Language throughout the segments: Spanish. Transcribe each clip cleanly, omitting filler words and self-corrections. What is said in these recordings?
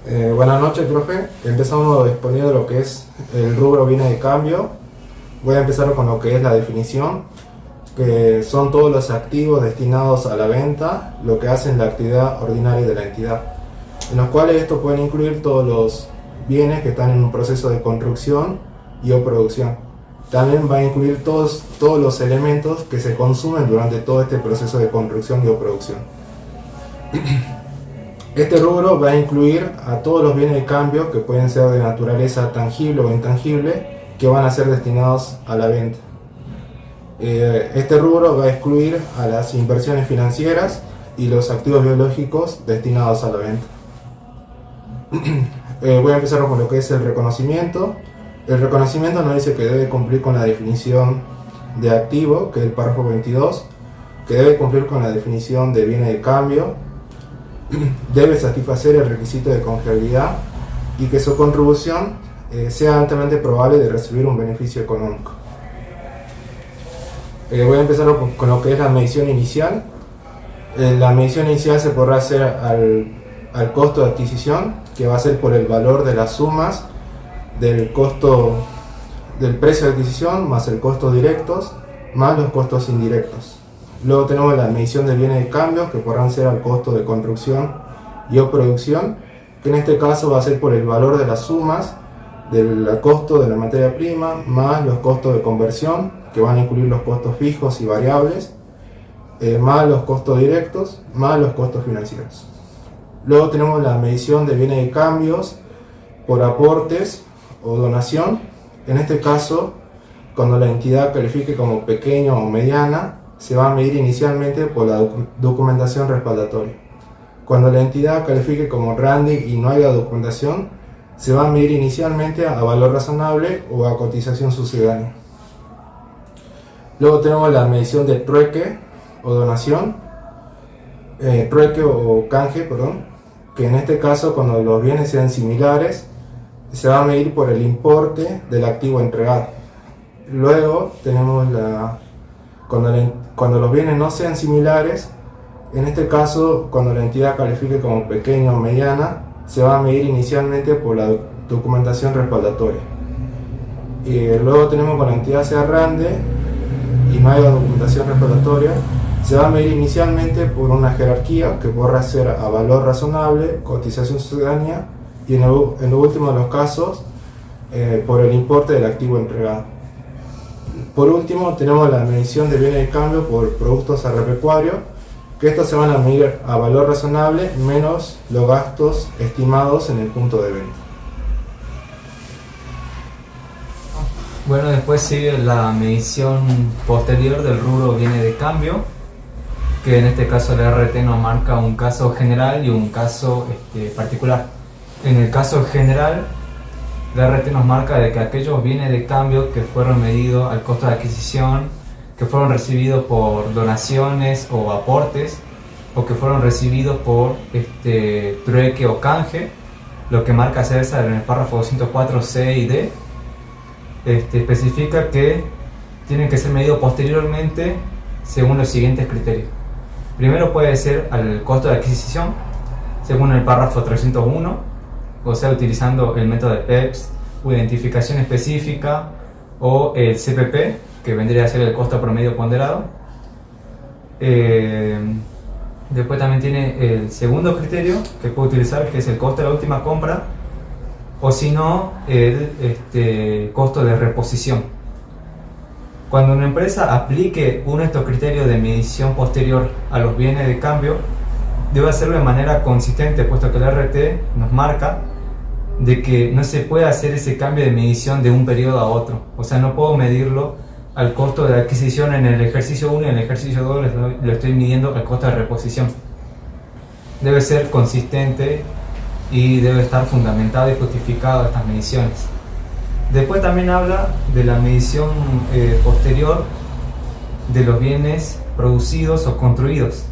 Buenas noches, profe. Empezamos exponiendo lo que es el rubro bienes de cambio. Voy a empezar con lo que es la definición, que son todos los activos destinados a la venta, lo que hacen la actividad ordinaria de la entidad, en los cuales esto pueden incluir todos los bienes que están en un proceso de construcción y o producción. También va a incluir todos los elementos que se consumen durante todo este proceso de construcción y o producción. Este rubro va a incluir a todos los bienes de cambio que pueden ser de naturaleza tangible o intangible, que van a ser destinados a la venta. Este rubro va a excluir a las inversiones financieras y los activos biológicos destinados a la venta. Voy a empezar con lo que es el reconocimiento. El reconocimiento nos dice que debe cumplir con la definición de activo, que es el párrafo 22, que debe cumplir con la definición de bienes de cambio, debe satisfacer el requisito de confiabilidad y que su contribución sea altamente probable de recibir un beneficio económico. Voy a empezar con lo que es la medición inicial. La medición inicial se podrá hacer al costo de adquisición, que va a ser por el valor de las sumas del costo del precio de adquisición más el costo directos más los costos indirectos. Luego tenemos la medición de bienes de cambio, que podrán ser al costo de construcción y o producción, que en este caso va a ser por el valor de las sumas del costo de la materia prima más los costos de conversión, que van a incluir los costos fijos y variables, más los costos directos más los costos financieros. Luego tenemos la medición de bienes de cambios por aportes o donación. En este caso, cuando la entidad califique como pequeña o mediana, se va a medir inicialmente por la documentación respaldatoria. Cuando la entidad califique como grande y no haya documentación, se va a medir inicialmente a valor razonable o a cotización sucedánea. Luego tenemos la medición de trueque o donación, trueque o canje, perdón, que en este caso, cuando los bienes sean similares, se va a medir por el importe del activo entregado. Luego tenemos cuando los bienes no sean similares, en este caso, cuando la entidad califique como pequeña o mediana, se va a medir inicialmente por la documentación respaldatoria. Y luego tenemos cuando la entidad sea grande y no haya documentación respaldatoria, se va a medir inicialmente por una jerarquía que podrá ser a valor razonable, cotización sucedánea y en lo último de los casos, por el importe del activo entregado. Por último, tenemos la medición de bienes de cambio por productos agropecuarios, que estos se van a medir a valor razonable menos los gastos estimados en el punto de venta. Bueno, después sigue la medición posterior del rubro bienes de cambio, que en este caso el RT nos marca un caso general y un caso particular. En el caso general, la RT nos marca de que aquellos bienes de cambio que fueron medidos al costo de adquisición, que fueron recibidos por donaciones o aportes, o que fueron recibidos por trueque o canje, lo que marca César en el párrafo 204 C y D, especifica que tienen que ser medidos posteriormente según los siguientes criterios. Primero puede ser al costo de adquisición, según el párrafo 301, o sea, utilizando el método de PEPS o identificación específica o el CPP, que vendría a ser el costo promedio ponderado. Después también tiene el segundo criterio que puede utilizar, que es el costo de la última compra, o si no, el costo de reposición. Cuando una empresa aplique uno de estos criterios de medición posterior a los bienes de cambio, debe hacerlo de manera consistente, puesto que el RT nos marca de que no se puede hacer ese cambio de medición de un periodo a otro. O sea, no puedo medirlo al costo de adquisición en el ejercicio 1 y en el ejercicio 2 lo estoy midiendo al costo de reposición. Debe ser consistente y debe estar fundamentado y justificado estas mediciones. Después también habla de la medición posterior de los bienes producidos o construidos,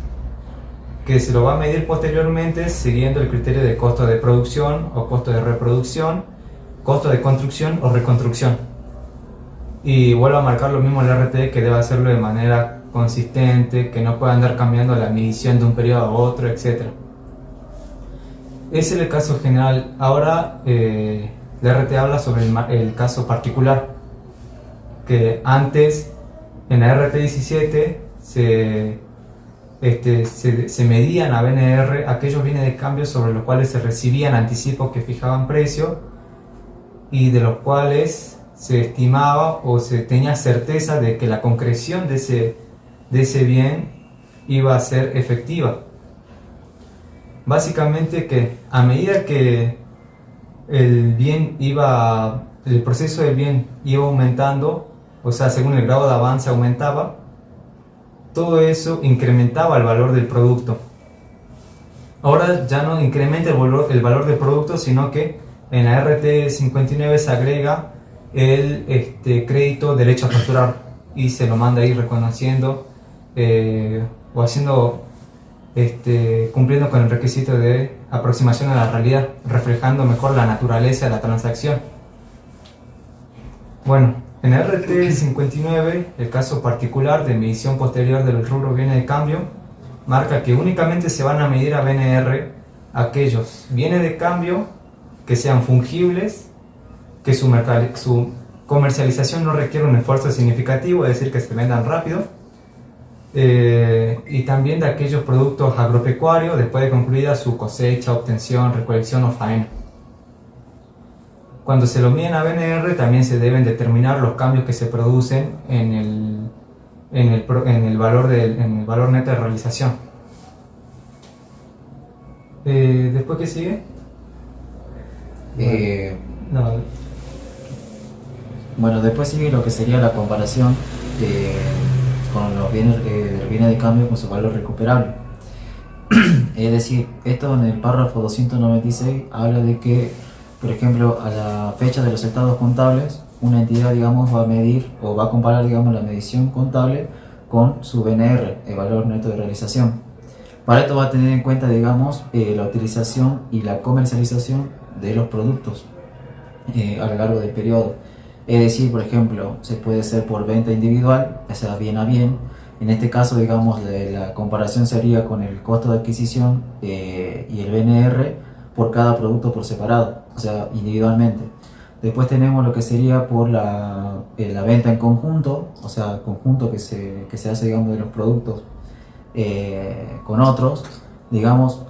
que se lo va a medir posteriormente siguiendo el criterio de costo de producción o costo de reproducción, costo de construcción o reconstrucción. Y vuelvo a marcar lo mismo el RT, que debe hacerlo de manera consistente, que no pueda andar cambiando la medición de un periodo a otro, etc. Ese es el caso general. Ahora la RT habla sobre el caso particular, que antes en la RT 17 se medían a BNR aquellos bienes de cambio sobre los cuales se recibían anticipos que fijaban precio y de los cuales se estimaba o se tenía certeza de que la concreción de ese bien iba a ser efectiva. Básicamente que a medida que el proceso del bien iba aumentando, o sea, según el grado de avance aumentaba, todo eso incrementaba el valor del producto. Ahora ya no incrementa el valor del producto, sino que en la RT 59 se agrega el crédito derecho a facturar y se lo manda a ir reconociendo o haciendo cumpliendo con el requisito de aproximación a la realidad, reflejando mejor la naturaleza de la transacción. Bueno, en el RT 59, el caso particular de medición posterior del rubro bienes de cambio marca que únicamente se van a medir a BNR aquellos bienes de cambio que sean fungibles, que su comercialización no requiere un esfuerzo significativo, es decir, que se vendan rápido, y también de aquellos productos agropecuarios después de concluida su cosecha, obtención, recolección o faena. Cuando se lo miden a BNR también se deben determinar los cambios que se producen en el valor neto de realización. ¿Después qué sigue? Bueno, después sigue lo que sería la comparación con los bienes de cambio con su valor recuperable. Es decir, esto en el párrafo 296 habla de que, por ejemplo, a la fecha de los estados contables, una entidad, digamos, va a medir o va a comparar, digamos, la medición contable con su BNR, el valor neto de realización. Para esto va a tener en cuenta, digamos, la utilización y la comercialización de los productos a lo largo del periodo. Es decir, por ejemplo, se puede hacer por venta individual, ya sea bien a bien. En este caso, digamos, la comparación sería con el costo de adquisición y el BNR por cada producto por separado, o sea, individualmente. Después tenemos lo que sería por la venta en conjunto, o sea, conjunto que se hace, digamos, de los productos con otros. Digamos,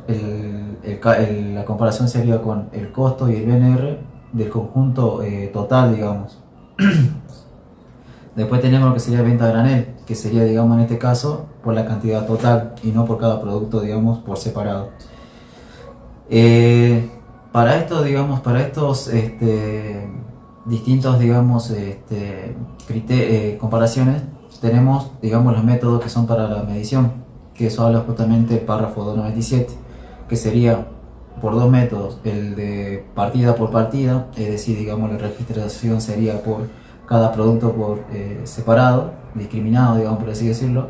la comparación sería con el costo y el BNR del conjunto total, digamos. Después tenemos lo que sería venta a granel, que sería, digamos, en este caso por la cantidad total y no por cada producto, digamos, por separado. Para esto, digamos, para estos distintos, digamos, comparaciones, tenemos, digamos, los métodos que son para la medición, que eso habla justamente el párrafo 297, que sería por dos métodos: el de partida por partida, es decir, digamos, la registración sería por cada producto por separado, discriminado, digamos, por así decirlo,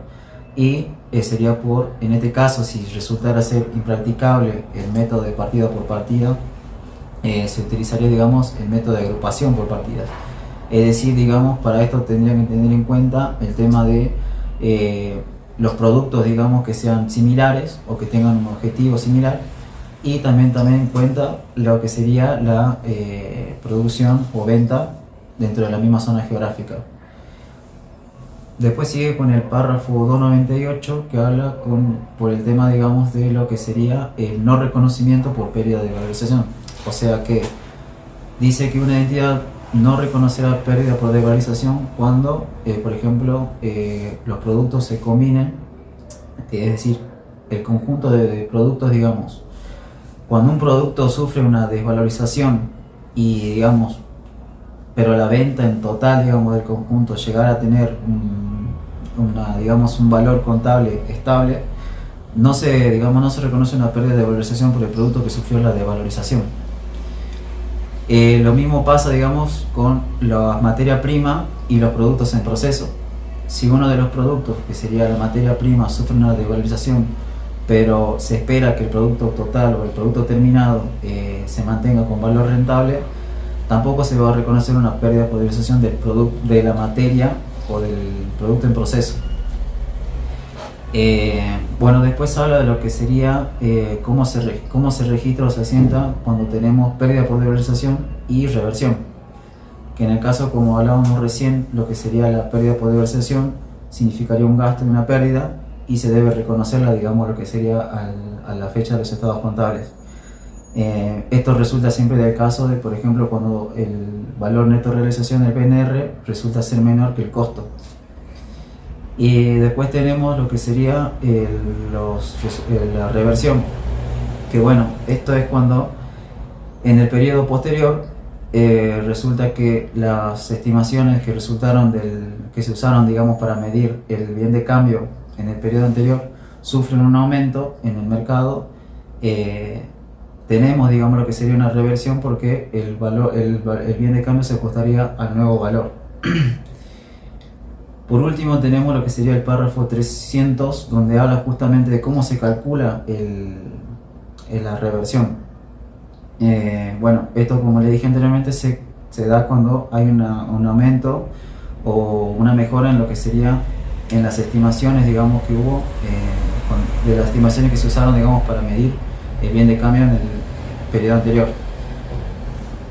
y sería por, en este caso, si resultara ser impracticable el método de partida por partida, se utilizaría, digamos, el método de agrupación por partidas. Es decir, digamos, para esto tendrían que tener en cuenta el tema de los productos, digamos, que sean similares o que tengan un objetivo similar, y también en cuenta lo que sería la producción o venta dentro de la misma zona geográfica. Después sigue con el párrafo 298, que habla por el tema, digamos, de lo que sería el no reconocimiento por pérdida de valorización. O sea que dice que una entidad no reconocerá pérdida por devalorización cuando, por ejemplo, los productos se combinen, es decir, el conjunto de productos, digamos, cuando un producto sufre una desvalorización y, digamos, pero la venta en total, digamos, del conjunto llegara a tener un valor contable estable, no se reconoce una pérdida de valorización por el producto que sufrió la devalorización. Lo mismo pasa, digamos, con la materia prima y los productos en proceso. Si uno de los productos, que sería la materia prima, sufre una devalorización, pero se espera que el producto total o el producto terminado se mantenga con valor rentable, tampoco se va a reconocer una pérdida de valorización de la materia o del producto en proceso. Bueno, después habla de lo que sería cómo se registra o se asienta cuando tenemos pérdida por devalorización y reversión. Que en el caso, como hablábamos recién, lo que sería la pérdida por devalorización significaría un gasto y una pérdida y se debe reconocerla, digamos, lo que sería a la fecha de los estados contables. Esto resulta siempre del caso de, por ejemplo, cuando el valor neto de realización del PNR resulta ser menor que el costo. Y después tenemos lo que sería la reversión, que bueno, esto es cuando en el periodo posterior resulta que las estimaciones que que se usaron, digamos, para medir el bien de cambio en el periodo anterior sufren un aumento en el mercado. Tenemos, digamos, lo que sería una reversión porque el bien de cambio se ajustaría al nuevo valor. Por último tenemos lo que sería el párrafo 300, donde habla justamente de cómo se calcula la reversión. Bueno, esto, como le dije anteriormente, se da cuando hay un aumento o una mejora en lo que sería en las estimaciones, digamos, que hubo, de las estimaciones que se usaron, digamos, para medir el bien de cambio en el periodo anterior.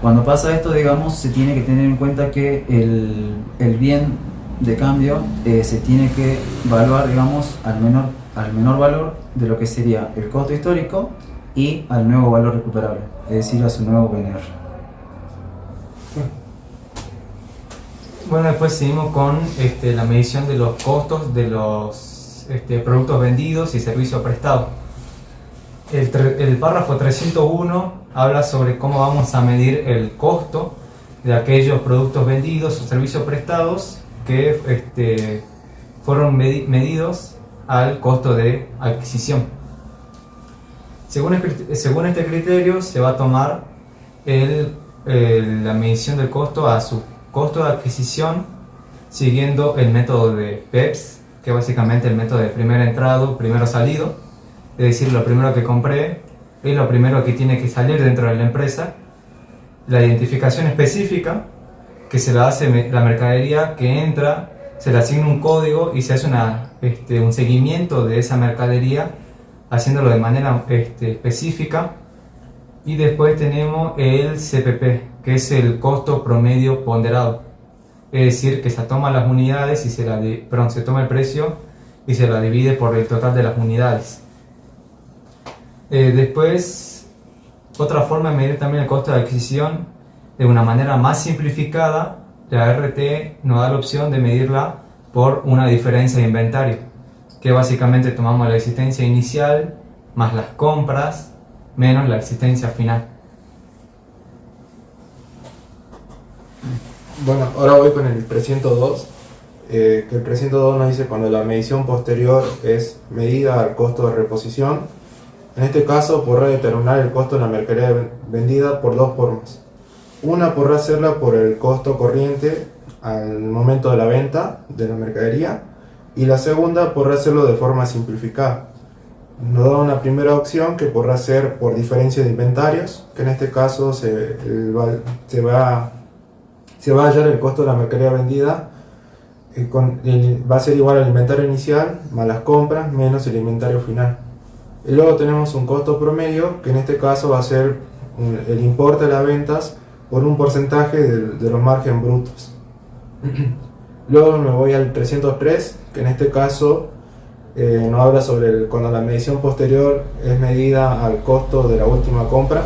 Cuando pasa esto, digamos, se tiene que tener en cuenta que el bien de cambio se tiene que evaluar, digamos, al menor valor de lo que sería el costo histórico y al nuevo valor recuperable, es decir, a su nuevo PNR. Bueno, después seguimos con la medición de los costos de los productos vendidos y servicios prestados. El párrafo 301 habla sobre cómo vamos a medir el costo de aquellos productos vendidos o servicios prestados que fueron medidos al costo de adquisición. Según este criterio se va a tomar la medición del costo a su costo de adquisición siguiendo el método de PEPS, que es básicamente el método de primer entrado, primero salido, es decir, lo primero que compré es lo primero que tiene que salir dentro de la empresa. La identificación específica que se la hace la mercadería que entra, se le asigna un código y se hace un seguimiento de esa mercadería, haciéndolo de manera específica. Y después tenemos el CPP, que es el costo promedio ponderado, es decir, que se toma las unidades y se toma el precio y se la divide por el total de las unidades. Después, otra forma de medir también el costo de adquisición de una manera más simplificada, la RT nos da la opción de medirla por una diferencia de inventario, que básicamente tomamos la existencia inicial más las compras menos la existencia final. Bueno, ahora voy con el 302, que el 302 nos dice cuando la medición posterior es medida al costo de reposición. En este caso podrá determinar el costo de la mercadería vendida por dos formas. Una podrá hacerla por el costo corriente al momento de la venta de la mercadería, y la segunda podrá hacerlo de forma simplificada. Nos da una primera opción que podrá ser por diferencia de inventarios, que en este caso se va a hallar el costo de la mercadería vendida, va a ser igual al inventario inicial más las compras menos el inventario final. Y luego tenemos un costo promedio, que en este caso va a ser el importe de las ventas por un porcentaje de los márgenes brutos. Luego me voy al 303, que en este caso nos habla sobre cuando la medición posterior es medida al costo de la última compra.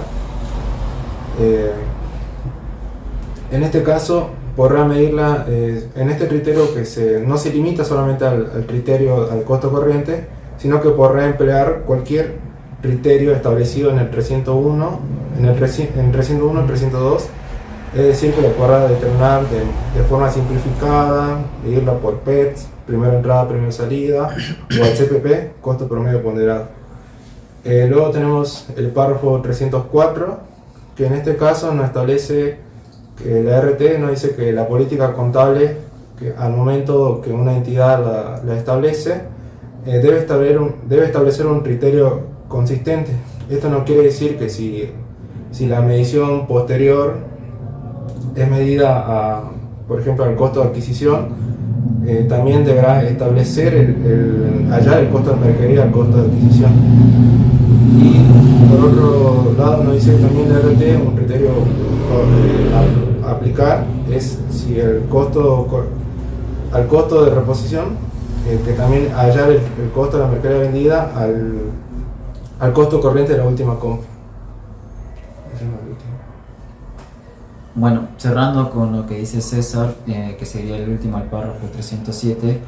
En este caso podrá medirla en este criterio que no se limita solamente al criterio al costo corriente, sino que podrá emplear cualquier criterio establecido en el 301, en 302, es decir, que lo podrá determinar de forma simplificada, medirla por PEPS, primera entrada, primera salida, o al CPP, costo promedio ponderado. Luego tenemos el párrafo 304, que en este caso nos establece que la RT nos dice que la política contable, que al momento que una entidad la establece, debe establecer un criterio consistente. Esto no quiere decir que si la medición posterior es medida por ejemplo, al costo de adquisición, también deberá establecer hallar el costo de mercadería al costo de adquisición. Y por otro lado nos dice también la RT un criterio a aplicar es si el costo al costo de reposición, que también hallar el costo de la mercadería vendida al costo corriente de la última compra. Bueno, cerrando con lo que dice César, que sería el último al párrafo 307,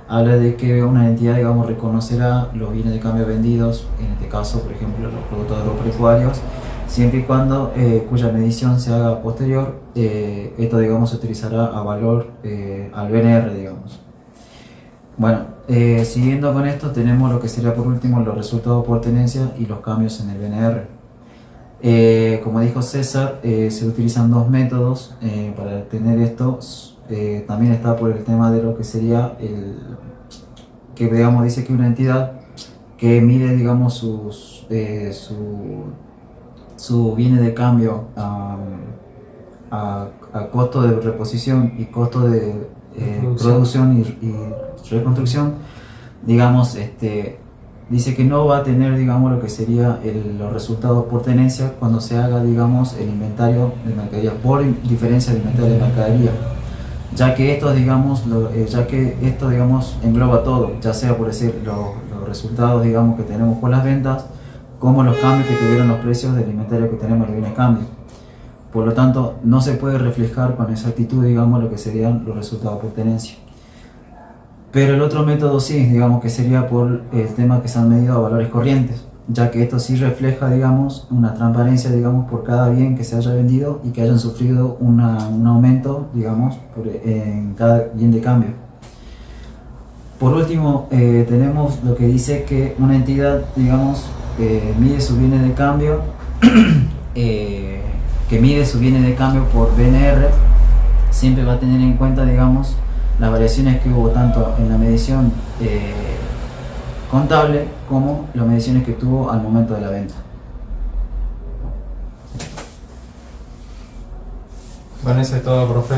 habla de que una entidad, digamos, reconocerá los bienes de cambio vendidos, en este caso, por ejemplo, los productos agropecuarios, siempre y cuando cuya medición se haga posterior, esto, digamos, se utilizará a valor al BNR, digamos. Bueno, siguiendo con esto, tenemos lo que sería por último los resultados por tenencia y los cambios en el BNR. Como dijo César, se utilizan dos métodos para tener esto. También está por el tema de lo que sería que, digamos, dice que una entidad que mide, digamos, su bienes de cambio a costo de reposición y costo de producción y reconstrucción, digamos, dice que no va a tener, digamos, lo que sería los resultados por tenencia cuando se haga, digamos, el inventario de mercadería por diferencia de inventario de mercadería, ya que esto, digamos, engloba todo, ya sea por decir los resultados, digamos, que tenemos por las ventas, como los cambios que tuvieron los precios del inventario que tenemos en el bien de cambio. Por lo tanto, no se puede reflejar con exactitud, digamos, lo que serían los resultados por tenencia. Pero el otro método sí, digamos, que sería por el tema que se han medido a valores corrientes, ya que esto sí refleja, digamos, una transparencia, digamos, por cada bien que se haya vendido y que hayan sufrido un aumento, digamos, en cada bien de cambio. Por último, tenemos lo que dice que una entidad, digamos, mide sus bienes de cambio, que mide sus bienes de cambio por BNR, siempre va a tener en cuenta, digamos, las variaciones que hubo tanto en la medición contable como las mediciones que tuvo al momento de la venta. Bueno, eso es todo, profe.